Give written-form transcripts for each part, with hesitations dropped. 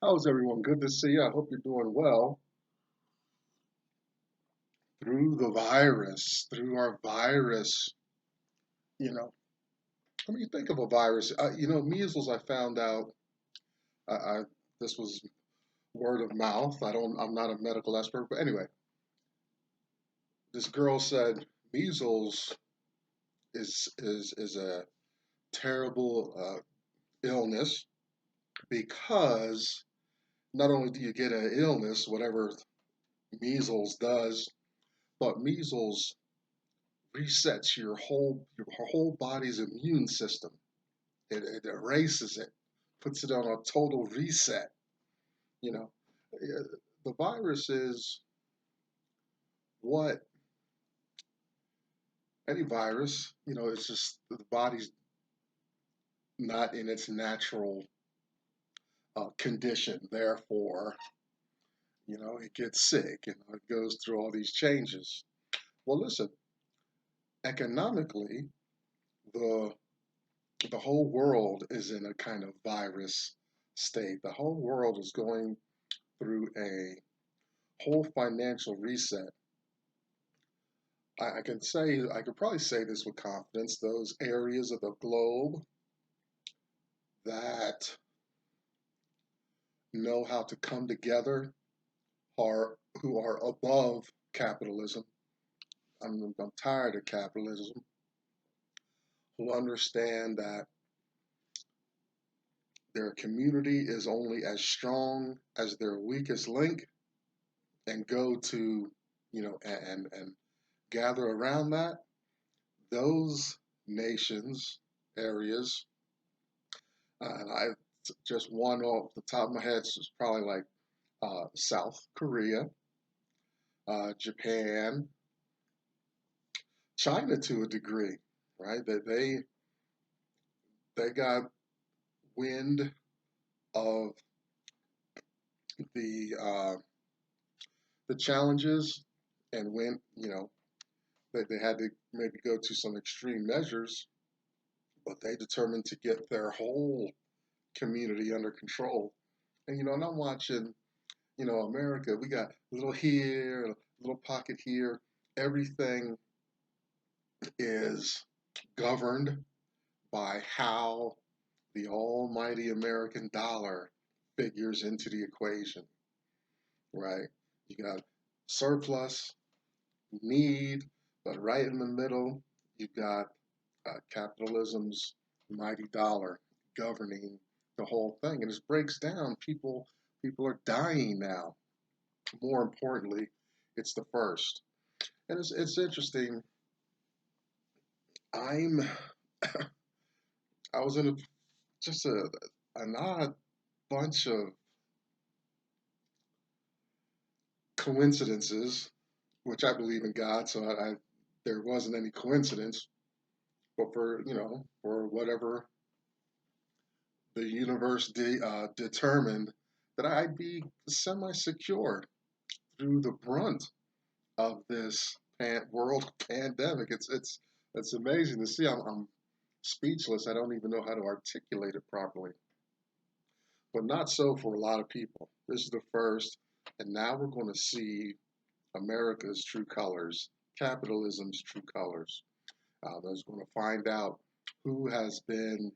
How's everyone? Good to see you. I hope you're doing well. Through the virus, through our virus, you know, when you think of a virus, measles, I found out, I this was word of mouth. I'm not a medical expert, but anyway, this girl said measles is a terrible illness because not only do you get an illness, whatever measles does, but measles resets your whole body's immune system. It erases it, puts it on a total reset. You know, the virus is what any virus. It's just the body's not in its natural condition. Therefore, it gets sick and it goes through all these changes. Well, listen, economically, the the whole world is in a kind of virus state. The whole world is going through a whole financial reset. I could probably say this with confidence. Those areas of the globe that know how to come together are who are above capitalism. I'm tired of capitalism. Who understand that their community is only as strong as their weakest link, and go to and gather around that. Those nations, areas, and I just one off the top of my head is probably like South Korea, Japan, China to a degree, right? That they got wind of the uh, the challenges and went, they had to maybe go to some extreme measures, but they determined to get their whole community under control. And I'm watching, America, we got a little here, a little pocket here. Everything is governed by how the almighty American dollar figures into the equation, right? You got surplus, need, but right in the middle, you've got capitalism's mighty dollar governing the whole thing. And as it breaks down, people are dying now. More importantly, it's the first. And it's interesting. I'm I was in just an odd bunch of coincidences, which I believe in God, so there wasn't any coincidence. But for whatever the universe determined, that I'd be semi-secure through the brunt of this world pandemic. It's amazing to see. I'm speechless. I don't even know how to articulate it properly. But not so for a lot of people. This is the first, and now we're going to see America's true colors, capitalism's true colors. There's going to find out who has been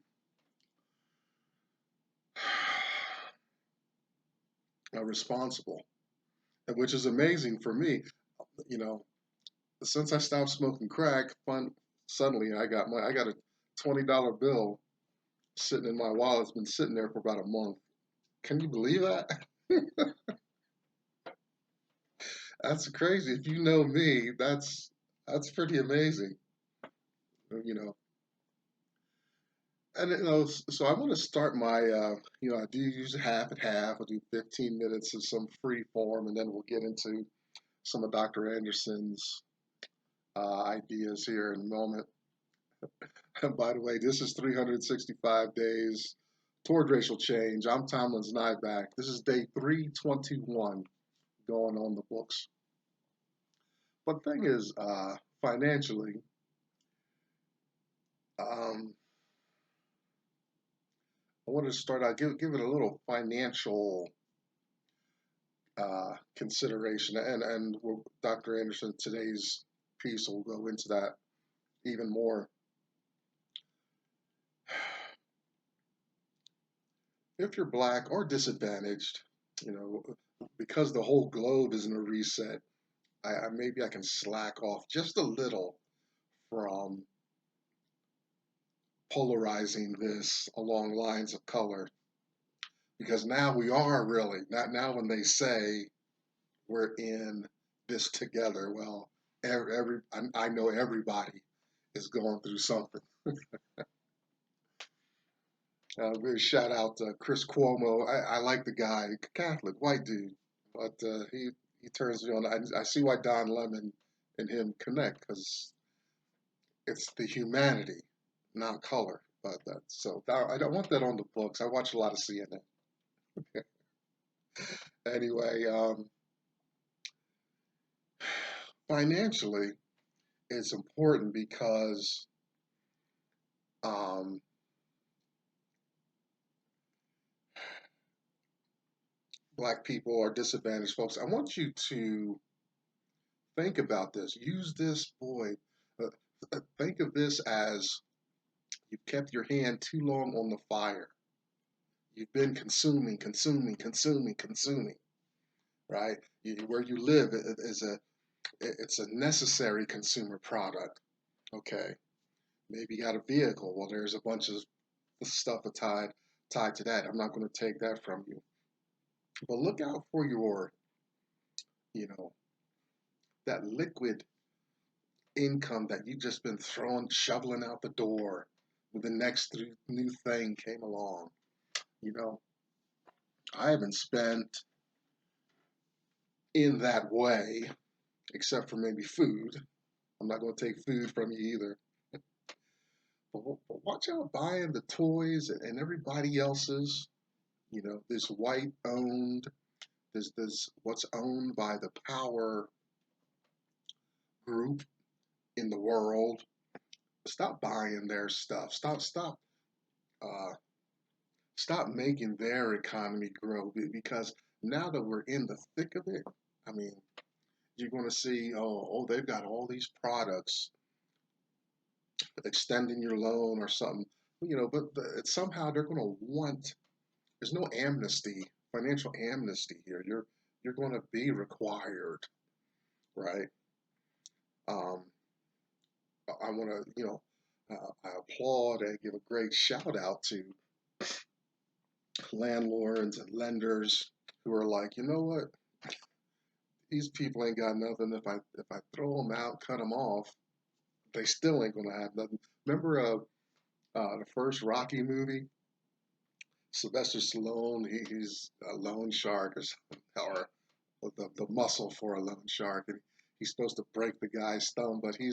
responsible, and which is amazing for me. You know, since I stopped smoking crack, suddenly I got a $20 bill sitting in my wallet. It's been sitting there for about a month. Can you believe that? That's crazy. If you know me, that's pretty amazing. You know, and so I want to start my. I do usually half and half. I'll do 15 minutes of some free form, and then we'll get into some of Dr. Anderson's ideas here in a moment. And by the way, this is 365 days toward racial change. I'm Tomlin's Nyback. This is day 321 going on the books. But the thing is, financially, um, I wanted to start out give it a little financial consideration, and Dr. Anderson, today's piece will go into that even more. If you're black or disadvantaged, you know, because the whole globe is in a reset, maybe I can slack off just a little from polarizing this along lines of color, because now we are really not now when they say we're in this together. Well, I know everybody is going through something. Shout out to Chris Cuomo. I like the guy, Catholic, white dude, but he turns me on. I see why Don Lemon and him connect, because it's the humanity, not color. But so I don't want that on the books. I watch a lot of CNN. Anyway, financially, it's important because um, black people are disadvantaged folks. I want you to think about this. Use this, boy. Think of this as you've kept your hand too long on the fire. You've been consuming, consuming, consuming, consuming. Right? Where you live is it's a necessary consumer product. Okay. Maybe you got a vehicle. Well, there's a bunch of stuff tied to that. I'm not going to take that from you. But look out for your, you know, that liquid income that you just been throwing, shoveling out the door when the next new thing came along. You know, I haven't spent in that way, except for maybe food. I'm not going to take food from you either. But watch out buying the toys and everybody else's. You know, this white owned, this what's owned by the power group in the world. Stop buying their stuff. Uh, stop making their economy grow, because now that we're in the thick of it, I mean, you're going to see, they've got all these products extending your loan or something, but somehow they're going to want, there's no amnesty, financial amnesty here. You're going to be required, right? Um, I want to, I applaud and give a great shout out to landlords and lenders who are like, you know what? These people ain't got nothing. If I throw them out, cut them off, they still ain't gonna have nothing. Remember the first Rocky movie? Sylvester Stallone, he's a loan shark or something, or the muscle for a loan shark, and he's supposed to break the guy's thumb, but he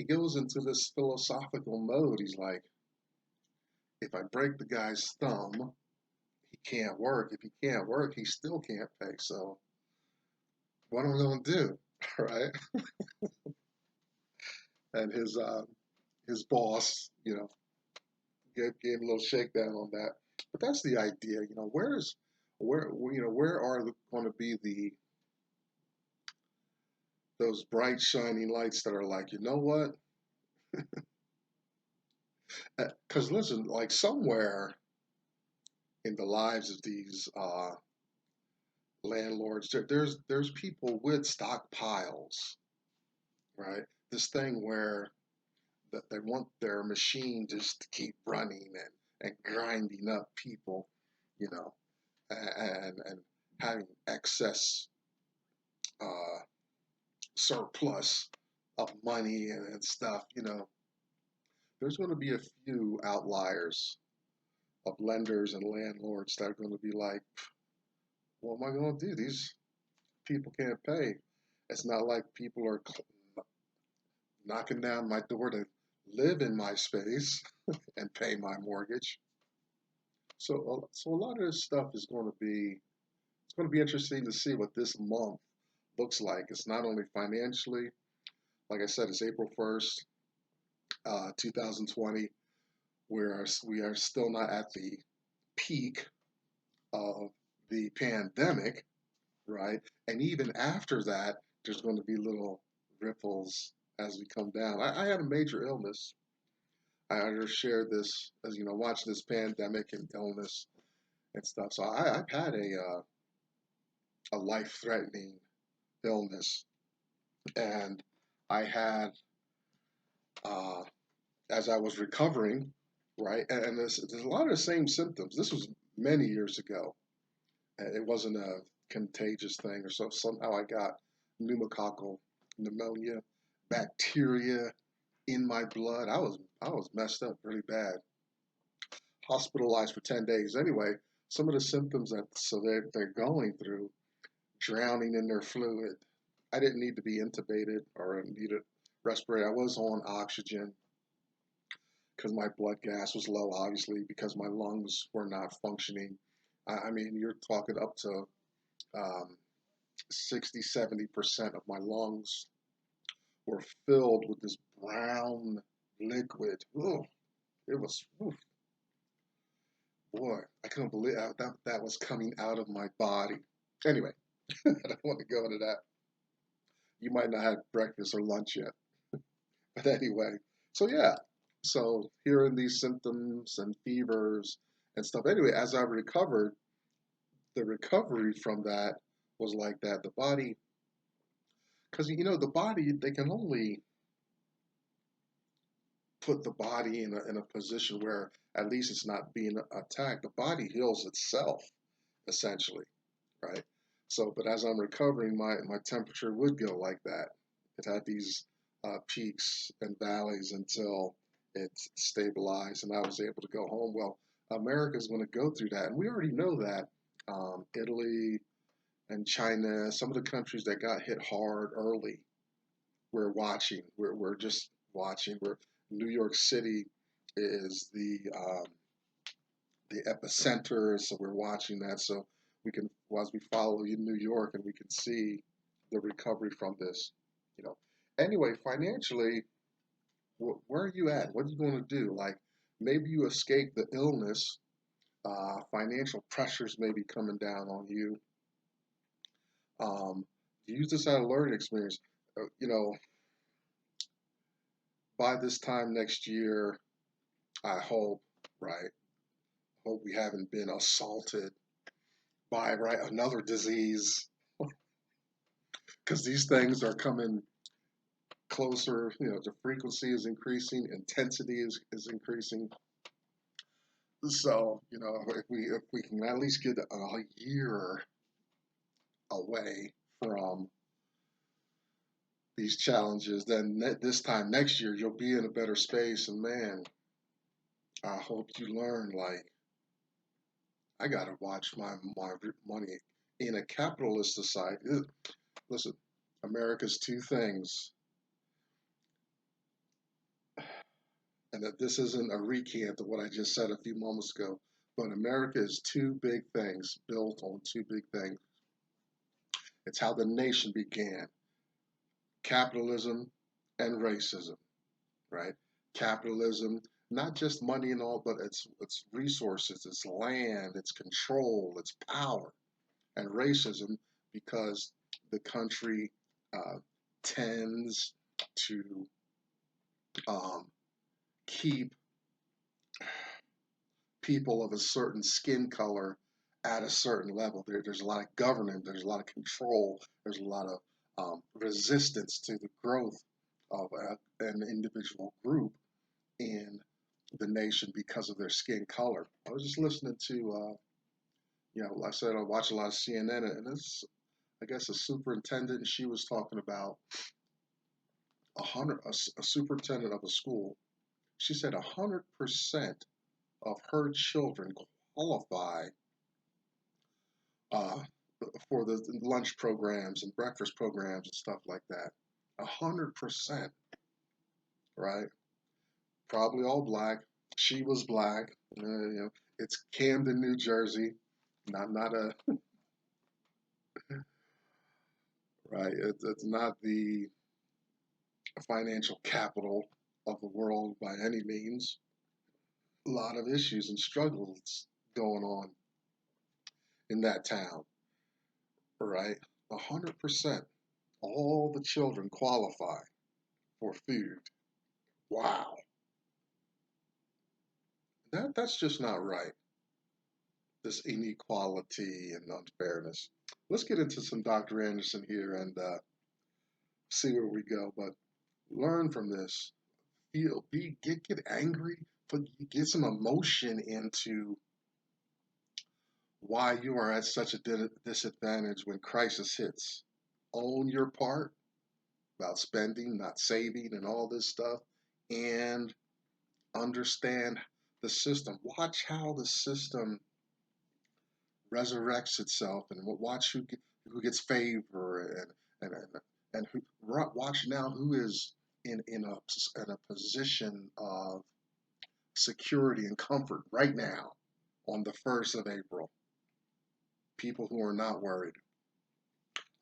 goes into this philosophical mode. He's like, if I break the guy's thumb, he can't work. If he can't work, he still can't pay. So what am I going to do, right? And his boss, gave a little shakedown on that. But that's the idea, where are going to be those bright shining lights that are like, you know what? Because listen, like somewhere in the lives of these landlords, there's people with stockpiles, right? This thing where that they want their machine just to keep running and grinding up people, you know, and having excess uh, surplus of money and stuff, there's going to be a few outliers of lenders and landlords that are going to be like, what am I going to do? These people can't pay. It's not like people are knocking down my door to live in my space and pay my mortgage. So a lot of this stuff is going to be it's going to be interesting to see what this month looks like. It's not only financially, like I said, it's April 1st, 2020. We are still not at the peak of the pandemic, right? And even after that, there's going to be little ripples as we come down. I had a major illness. I just shared this as watch this pandemic and illness and stuff. So I've had a life-threatening illness, and I had uh, as I was recovering, right, and there's a lot of the same symptoms. This was many years ago. It wasn't a contagious thing, or so somehow I got pneumococcal pneumonia, bacteria in my blood. I was messed up really bad. Hospitalized for 10 days. Anyway, some of the symptoms that they're going through, drowning in their fluid. I didn't need to be intubated or needed respirator. I was on oxygen because my blood gas was low, obviously, because my lungs were not functioning. I mean, you're talking up to um, 60, 70% of my lungs were filled with this brown liquid. Ugh, it was, oof, boy, I couldn't believe that was coming out of my body. Anyway, I don't want to go into that. You might not have breakfast or lunch yet. But anyway, so yeah, so hearing these symptoms and fevers and stuff. Anyway, as I recovered, the recovery from that was like that. The body, because the body, they can only put the body in a position where at least it's not being attacked. The body heals itself, essentially, right? So, but as I'm recovering, my temperature would go like that. It had these peaks and valleys until it stabilized and I was able to go home. Well, America's going to go through that, and we already know that. Italy and China, some of the countries that got hit hard early, we're watching. We're just watching. New York City is the epicenter, so we're watching that. So we can, as we follow in New York, and we can see the recovery from this. You know. Anyway, financially, where are you at? What are you going to do? Like maybe you escape the illness. Financial pressures may be coming down on you. Use this as a learning experience. You know, by this time next year, I hope, right? Hope we haven't been assaulted by another disease because these things are coming closer. The frequency is increasing, intensity is increasing. So if we can at least get a year away from these challenges, then this time next year you'll be in a better space. And man, I hope you learn like I gotta watch my money in a capitalist society. Listen, America's two things, and that this isn't a recant of what I just said a few moments ago, but America is two big things built on two big things. It's how the nation began: capitalism and racism, right? Capitalism, not just money and all, but it's resources, it's land, it's control, it's power, and racism because the country uh, tends to um, keep people of a certain skin color at a certain level. There's a lot of governance, there's a lot of control, there's a lot of resistance to the growth of an individual group in the nation because of their skin color. I was just listening to, like I said, I watch a lot of CNN, and it's, I guess, a superintendent, and she was talking about a superintendent of a school. She said 100% of her children qualify uh, for the lunch programs and breakfast programs and stuff like that. 100%, right? Probably all black. She was black. It's Camden, New Jersey, not a right. It's not the financial capital of the world by any means. A lot of issues and struggles going on in that town, right? 100%. All the children qualify for food. Wow. That's just not right. This inequality and unfairness. Let's get into some Dr. Anderson here and see where we go. But learn from this. Feel, get angry, but get some emotion into why you are at such a disadvantage when crisis hits. Own your part about spending, not saving, and all this stuff, and understand the system. Watch how the system resurrects itself, and watch who gets favor, and who watch now who is in a position of security and comfort right now on the 1st of April. People who are not worried.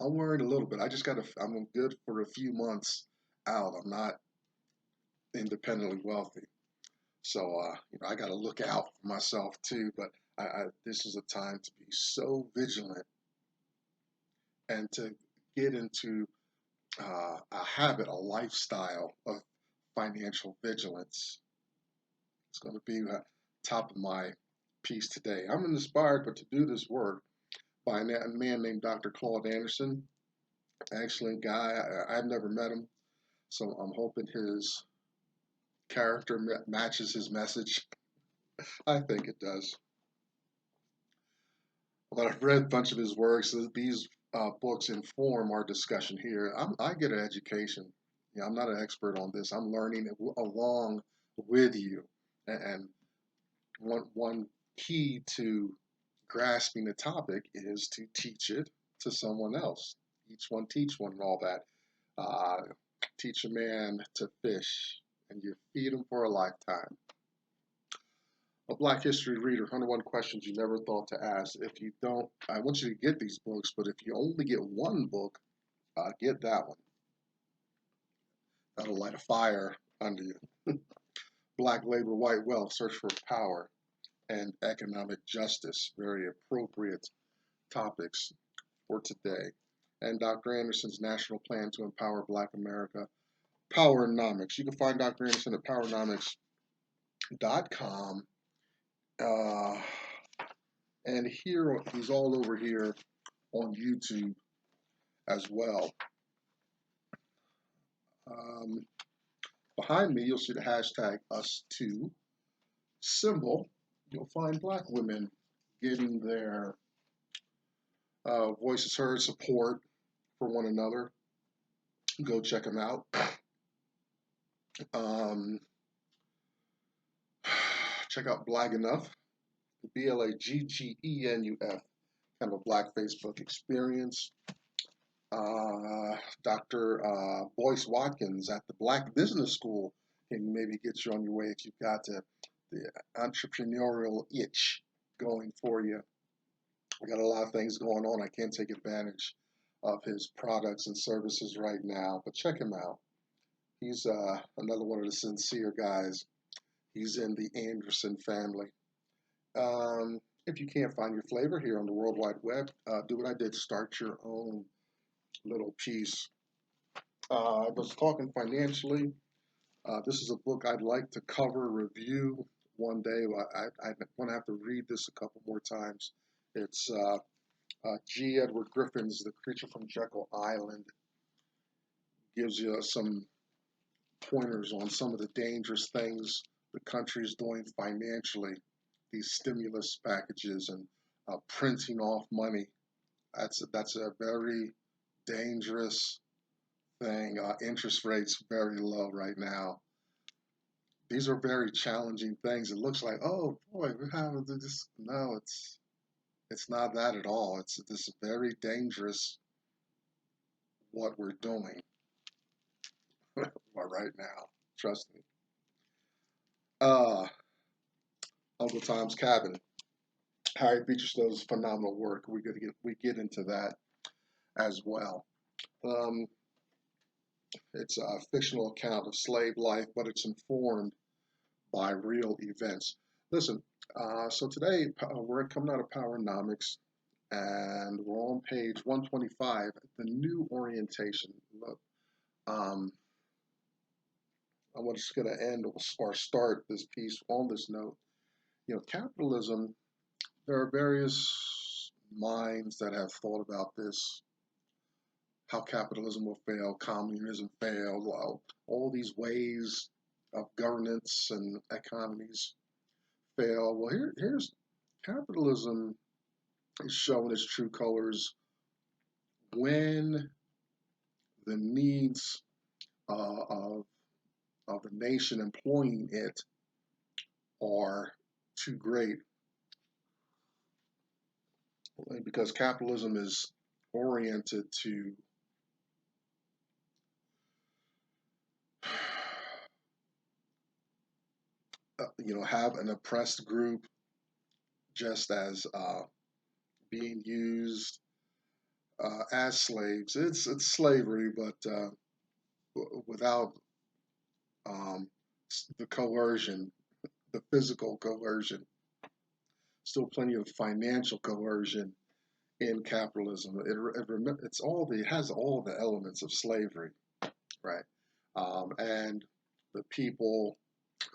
I'm worried a little bit. I'm good for a few months out. I'm not independently wealthy. So, I got to look out for myself too. But this is a time to be so vigilant and to get into a habit, a lifestyle of financial vigilance. It's going to be top of my piece today. I'm inspired, but to do this work by a man named Dr. Claude Anderson, excellent guy. I've never met him, so I'm hoping his character matches his message. I think it does. But I've read a bunch of his works. These books inform our discussion here. I get an education. I'm not an expert on this. I'm learning along with you. And one key to grasping the topic is to teach it to someone else. Each one teach one and all that. Uh, Teach a man to fish, and you feed him for a lifetime. A Black History Reader, 101 questions you never thought to ask. If you don't, I want you to get these books, but if you only get one book, get that one. That'll light a fire under you. Black Labor, White Wealth, Search for Power, and Economic Justice. Very appropriate topics for today. And Dr. Anderson's National Plan to Empower Black America, PowerNomics. You can find Dr. Anderson at PowerNomics.com. And here, he's all over here on YouTube as well. Behind me, you'll see the hashtag #US2 symbol. You'll find Black women getting their voices heard, support for one another. Go check them out. Check out Blag Enough, BLAGGENUF, kind of a Black Facebook experience. Dr. Boyce Watkins at the Black Business School can maybe get you on your way if you've got the entrepreneurial itch going for you. I got a lot of things going on. I can't take advantage of his products and services right now, but check him out. He's another one of the sincere guys. He's in the Anderson family. If you can't find your flavor here on the World Wide Web, do what I did. Start your own little piece. I was talking financially. This is a book I'd like to cover, review one day. I want to have to read this a couple more times. It's G. Edward Griffin's The Creature from Jekyll Island. Gives you some pointers on some of the dangerous things the country is doing financially. These stimulus packages and printing off money. That's a very dangerous thing. Interest rates very low right now. These are very challenging things. It looks like, oh boy, we're having this. No, it's not that at all. It's this very dangerous what we're doing right now. Trust me. Uncle Tom's Cabin. Harry Beecherstow's phenomenal work. We get into that as well. It's a fictional account of slave life, but it's informed by real events. Listen, So today we're coming out of PowerNomics, and we're on page 125, the new orientation. Look, um, I'm just going to end or start this piece on this note. Capitalism, there are various minds that have thought about this, how capitalism will fail, communism fail, all these ways of governance and economies fail. Well, here's capitalism is showing its true colors when the needs of the nation employing it are too great, because capitalism is oriented to have an oppressed group just as being used as slaves. It's slavery, but without um, the coercion, the physical coercion. Still plenty of financial coercion in capitalism. It has all the elements of slavery, right? And the people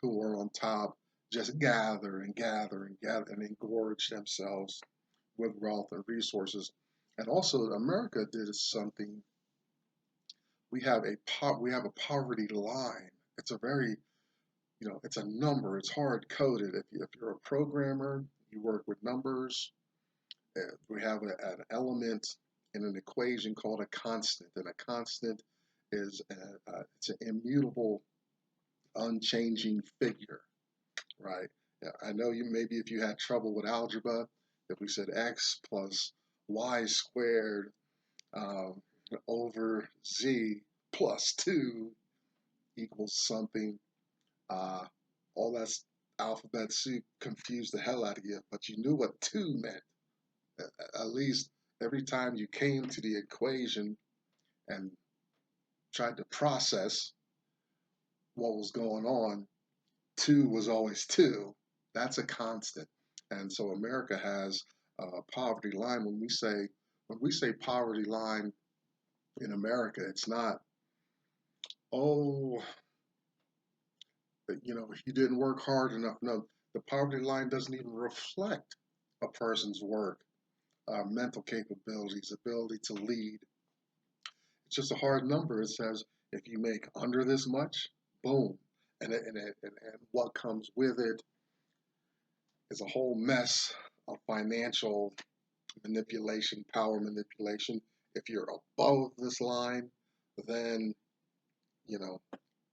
who are on top just gather and gather and gather and engorge themselves with wealth and resources. And also, America did something. We have a poverty line. It's a very it's a number. It's hard coded. If you're a programmer, you work with numbers. We have an element in an equation called a constant, and a constant it's an immutable, unchanging figure, right? Yeah, I know you maybe if you had trouble with algebra, if we said x plus y squared um, over z plus 2 equals something, uh, all that's alphabet soup confused the hell out of you, but you knew what 2 meant. At least every time you came to the equation and tried to process what was going on, 2 was always 2. That's a constant. And so America has a poverty line. When we say poverty line in America, it's not, oh, you didn't work hard enough. No, the poverty line doesn't even reflect a person's work, mental capabilities, ability to lead. It's just a hard number. It says if you make under this much, boom. And what comes with it is a whole mess of financial manipulation, power manipulation. If you're above this line, then you know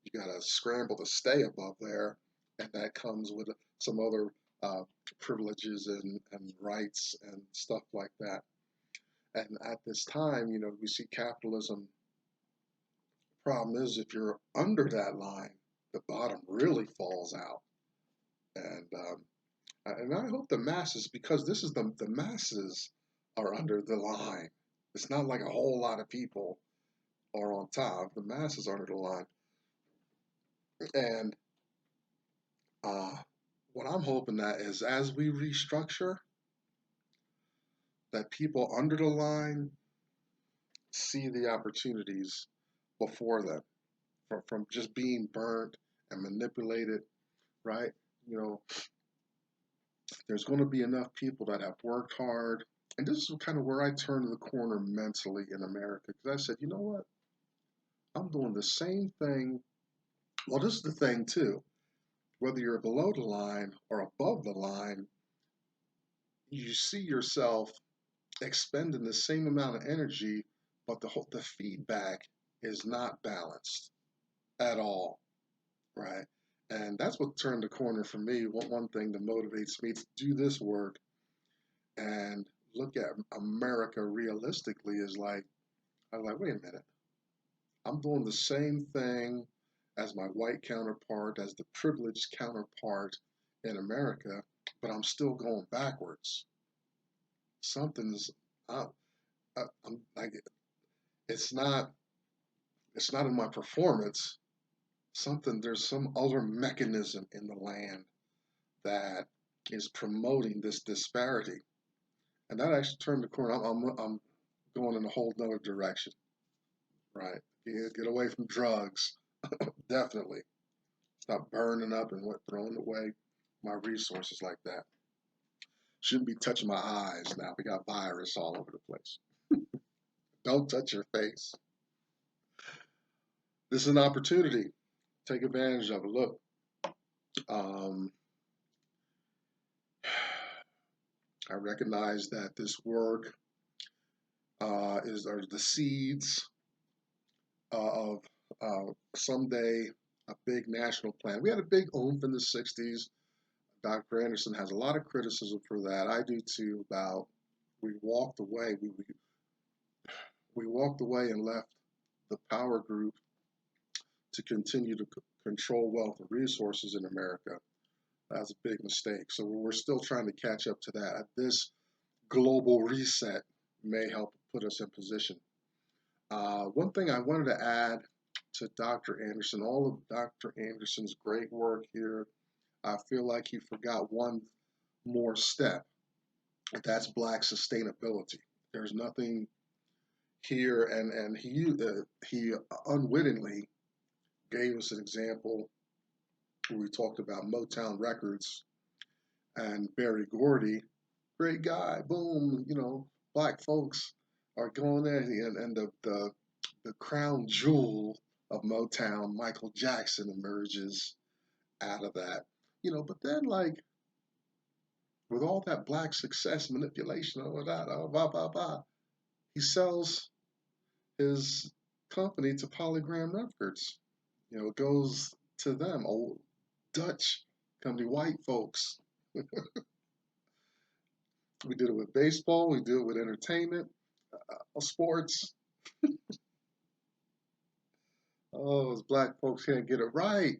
you got to scramble to stay above there, and that comes with some other uh, privileges and rights and stuff like that. And at this time, we see capitalism. Problem is, if you're under that line, the bottom really falls out. And I hope the masses, because this is the masses are under the line. It's not like a whole lot of people are on top. The masses are under the line. And uh, what I'm hoping that is as we restructure, that people under the line see the opportunities before them from just being burnt and manipulated, right? You know, there's going to be enough people that have worked hard. And this is kind of where I turned the corner mentally in America, because I said, you know what? I'm doing the same thing. Well, this is the thing, too. Whether you're below the line or above the line, you see yourself expending the same amount of energy, but the feedback is not balanced at all, right? And that's what turned the corner for me. One thing that motivates me to do this work and look at America realistically is like, I'm like, wait a minute. I'm doing the same thing as my white counterpart, as the privileged counterpart in America, but I'm still going backwards. Something's up. I'm like, it's not. It's not in my performance. There's some other mechanism in the land that is promoting this disparity. And that actually turned the corner. I'm going in a whole nother direction, right? Get away from drugs, definitely. Stop burning up and throwing away my resources like that. Shouldn't be touching my eyes now. We got virus all over the place. Don't touch your face. This is an opportunity. Take advantage of it. Look, um, I recognize that this work are the seeds of someday a big national plan. We had a big oomph in the 60s. Dr. Anderson has a lot of criticism for that. I do too. About we walked away. We walked away and left the power group to continue to control wealth and resources in America. That's a big mistake. So we're still trying to catch up to that. This global reset may help put us in position. One thing I wanted to add to Dr. Anderson, all of Dr. Anderson's great work here, I feel like he forgot one more step, and that's Black sustainability. There's nothing here, and he unwittingly gave us an example where we talked about Motown Records and Berry Gordy, great guy, boom, Black folks are going there, and the crown jewel of Motown, Michael Jackson, emerges out of that. But then, like, with all that Black success, manipulation, all of that, blah, blah, blah, he sells his company to Polygram Records. It goes to them, old Dutch company, white folks. We did it with baseball, we do it with entertainment, sports. Oh, those Black folks can't get it right,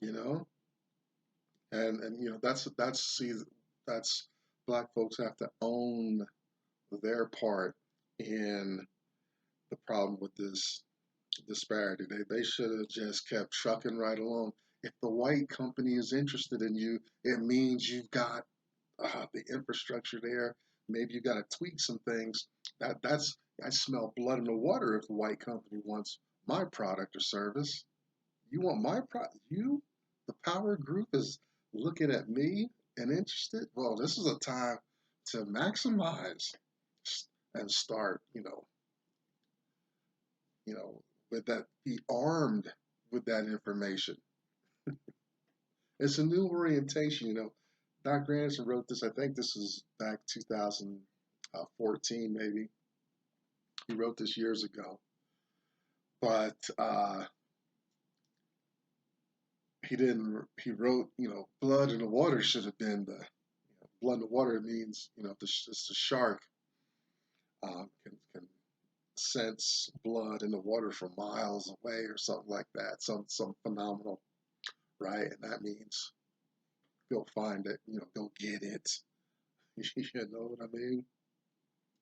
you know. And that's Black folks have to own their part in the problem with this disparity. They should have just kept trucking right along. If the white company is interested in you, it means you've got the infrastructure there. Maybe you got to tweak some things. I smell blood in the water if the white company wants my product or service. You want my product? The power group is looking at me and interested. Well, this is a time to maximize and start. With that, be armed with that information. It's a new orientation. Dr. Anderson wrote this. I think this is back 2014, maybe. He wrote this years ago, but he didn't. He wrote, blood in the water should have been the blood in the water means, if the shark can sense blood in the water from miles away or something like that, some phenomenal, right? And that means go find it, go get it. You know what I mean?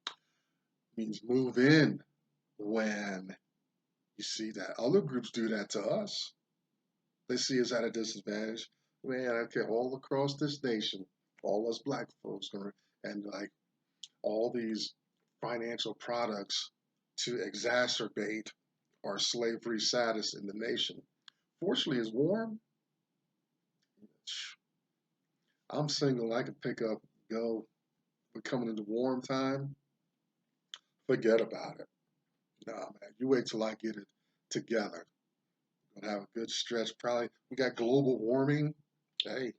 It means move in when you see that. Other groups do that to us. They see us at a disadvantage. Man, okay, all across this nation, all us Black folks, and like all these financial products to exacerbate our slavery status in the nation. Fortunately, it's warm. I'm single. I can pick up, go. We're coming into warm time. Forget about it. Nah, man. You wait till I get it together. We're gonna have a good stretch. Probably we got global warming. Hey,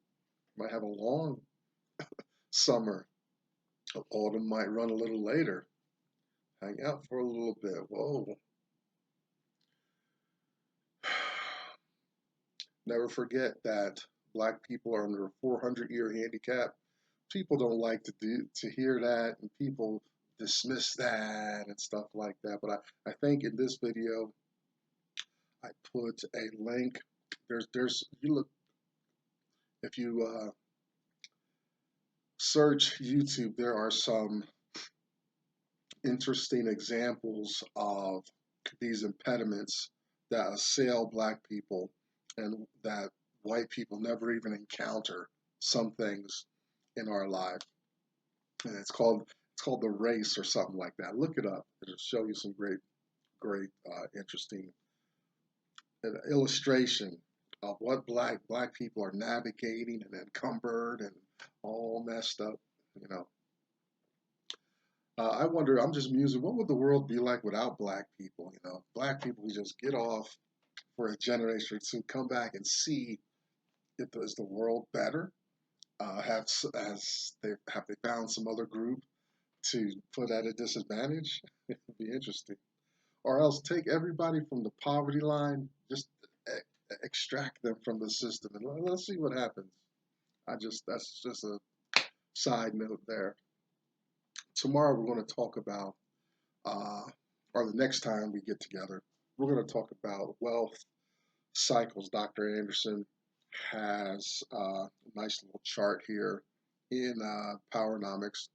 might have a long summer. Autumn might run a little later. Hang out for a little bit. Whoa. Never forget that Black people are under a 400-year handicap. People don't like to hear that, and people dismiss that and stuff like that. But I think in this video I put a link. There's you look if you search YouTube, there are some interesting examples of these impediments that assail Black people and that white people never even encounter some things in our life, and it's called the race or something like that. Look it up. It'll show you some great interesting illustration of what black people are navigating and encumbered and all messed up. You know, I wonder. I'm just musing. What would the world be like without black people? You know, black people who just get off for a generation or two, come back and see if is the world better. Have they found some other group to put at a disadvantage? It'd be interesting. Or else take everybody from the poverty line, just extract them from the system, and let's see what happens. That's just a side note there. Tomorrow we're going to talk about, uh, or the next time we get together, we're going to talk about wealth cycles. Dr. Anderson has a nice little chart here in PowerNomics,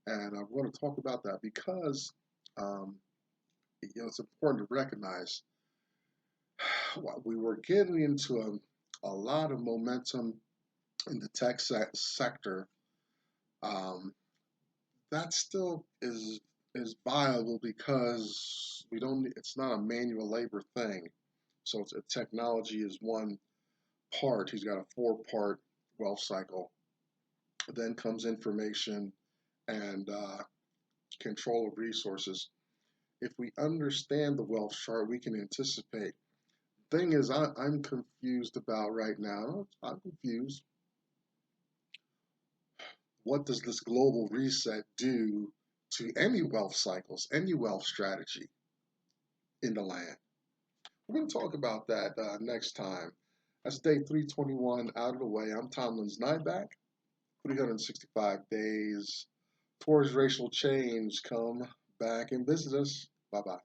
and I want to talk about that because um, it's important to recognize we were getting into a lot of momentum in the tech sector. Um, that still is viable because we don't. It's not a manual labor thing. So technology is one part. He's got a four-part wealth cycle. Then comes information and control of resources. If we understand the wealth chart, we can anticipate. Thing is, I'm confused about right now. I'm confused. What does this global reset do to any wealth cycles, any wealth strategy in the land? We're going to talk about that next time. That's day 321 out of the way. I'm Tomlin's Nyback. 365 days towards racial change. Come back and visit us. Bye bye.